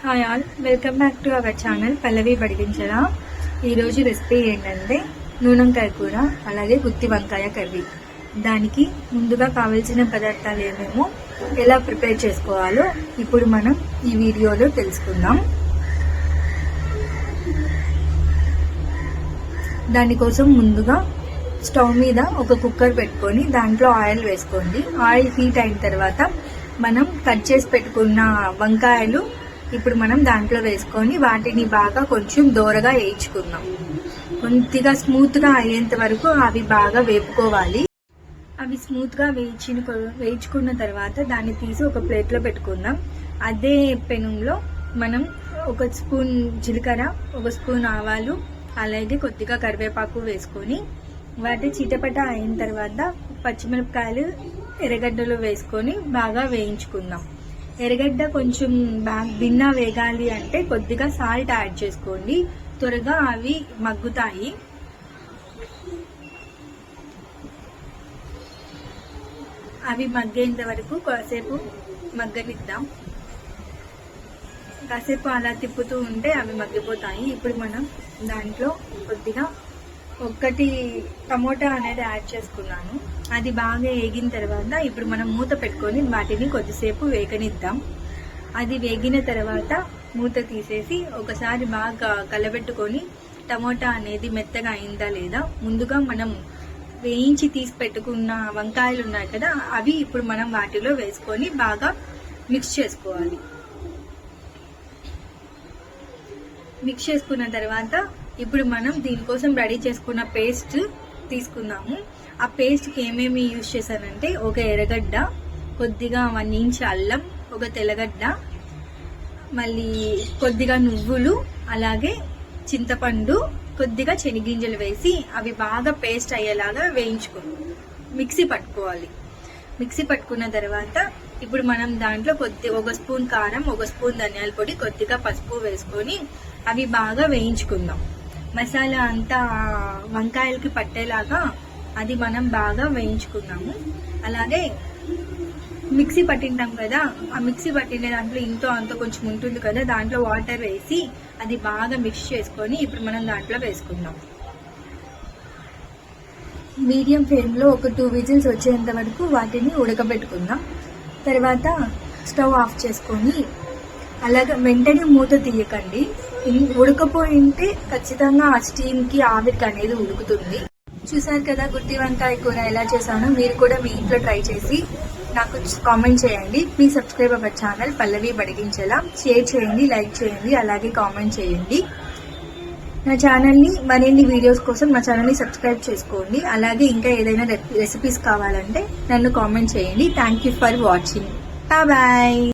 Hi all, welcome back to our channel Pallavi బడిగించరా. ఈరోజు recipe ఏంటంటే నూనెంకాయ కూర, అలాగే గుత్తి వంకాయ కర్రీ. దానికి ముందుగా కావాల్సిన పదార్థాలు ఏమేమో ఎలా ప్రిపేర్ చేసుకోవాలో ఇప్పుడు మనం ఈ వీడియోలో తెలుసుకుందాం. దానికోసం ముందుగా స్టవ్ మీద ఒక కుక్కర్ పెట్టుకొని దాంట్లో ఆయిల్ వేసుకోండి. ఆయిల్ హీట్ అయిన తర్వాత మనం కట్ చేసి పెట్టుకున్న వంకాయలు ఇప్పుడు మనం దాంట్లో వేసుకొని వాటిని బాగా కొంచెం దోరగా వేయించుకుందాం. కొద్దిగా స్మూత్గా అయ్యేంత వరకు అవి బాగా వేపుకోవాలి. అవి స్మూత్గా వేయించుకున్న తర్వాత దాన్ని తీసి ఒక ప్లేట్లో పెట్టుకుందాం. అదే పెనంలో మనం ఒక స్పూన్ జీలకర్ర, ఒక స్పూన్ ఆవాలు, అలాగే కొద్దిగా కరివేపాకు వేసుకొని వాటి చిటపట అయిన తర్వాత పచ్చిమిరపకాయలు, ఎర్రగడ్డలు వేసుకొని బాగా వేయించుకుందాం. ఎర్రగడ్డ కొంచెం భిన్న వేగాలి అంటే కొద్దిగా సాల్ట్ యాడ్ చేసుకోండి, త్వరగా అవి మగ్గుతాయి. అవి మగ్గేంత వరకు కాసేపు మగ్గనిద్దాం. కాసేపు అలా తిప్పుతూ ఉంటే అవి మగ్గిపోతాయి. ఇప్పుడు మనం దాంట్లో కొద్దిగా ఒకటి టమోటా అనేది యాడ్ చేసుకున్నాను. అది బాగా వేగిన తర్వాత ఇప్పుడు మనం మూత పెట్టుకొని వాటిని కొద్దిసేపు వేగనిద్దాం. అది వేగిన తర్వాత మూత తీసేసి ఒకసారి బాగా కలబెట్టుకొని టమోటా అనేది మెత్తగా అయిందా లేదా, ముందుగా మనం వేయించి తీసి పెట్టుకున్న వంకాయలు ఉన్నాయి కదా, అవి ఇప్పుడు మనం వాటిలో వేసుకొని బాగా మిక్స్ చేసుకోవాలి. మిక్స్ చేసుకున్న తర్వాత ఇప్పుడు మనం దీనికోసం రెడీ చేసుకున్న పేస్ట్ తీసుకుందాము. ఆ పేస్ట్కి ఏమేమి యూజ్ చేశానంటే ఒక ఎర్రగడ్డ, కొద్దిగా 1 ఇంచ్ అల్లం, ఒక తెల్లగడ్డ, మళ్ళీ కొద్దిగా నువ్వులు, అలాగే చింతపండు, కొద్దిగా శనగింజలు వేసి అవి బాగా పేస్ట్ అయ్యేలాగా మిక్సీ పట్టుకోవాలి. మిక్సీ పట్టుకున్న తర్వాత ఇప్పుడు మనం దాంట్లో ఒక స్పూన్ కారం, ఒక స్పూన్ ధనియాల పొడి, కొద్దిగా పసుపు వేసుకొని అవి బాగా వేయించుకుందాం. మసాలా అంతా వంకాయలకి పట్టేలాగా అది మనం బాగా వేయించుకున్నాము. అలాగే మిక్సీ పట్టింటాం కదా, ఆ మిక్సీ పట్టిన దాంట్లో ఇంతో అంతో కొంచెం ఉంటుంది కదా, దాంట్లో వాటర్ వేసి అది బాగా మిక్స్ చేసుకొని ఇప్పుడు మనం దాంట్లో వేసుకుందాం. మీడియం ఫ్లేమ్లో ఒక 2 విజిల్స్ వచ్చేంత వరకు వాటిని ఉడకబెట్టుకుందాం. తర్వాత స్టవ్ ఆఫ్ చేసుకొని అలాగే వెంటనే మూత తీయకండి. ఉడకపోయింటే ఖచ్చితంగా ఆ స్టీమ్కి ఆవిరికి అనేది ఉడుకుతుంది. చూసారు కదా గుత్తి వంకాయ కూర ఎలా చేశానో. మీరు కూడా మీ ఇంట్లో ట్రై చేసి నాకు కామెంట్ చేయండి. Please subscribe our channel Pallavi బడిగించేలా. షేర్ చేయండి, లైక్ చేయండి, అలాగే కామెంట్ చేయండి. నా ఛానల్ని మరిన్ని వీడియోస్ కోసం నా ఛానల్ని సబ్స్క్రైబ్ చేసుకోండి. అలాగే ఇంకా ఏదైనా రెసిపీస్ కావాలంటే నన్ను కామెంట్ చేయండి. Thank you for watching. Bye.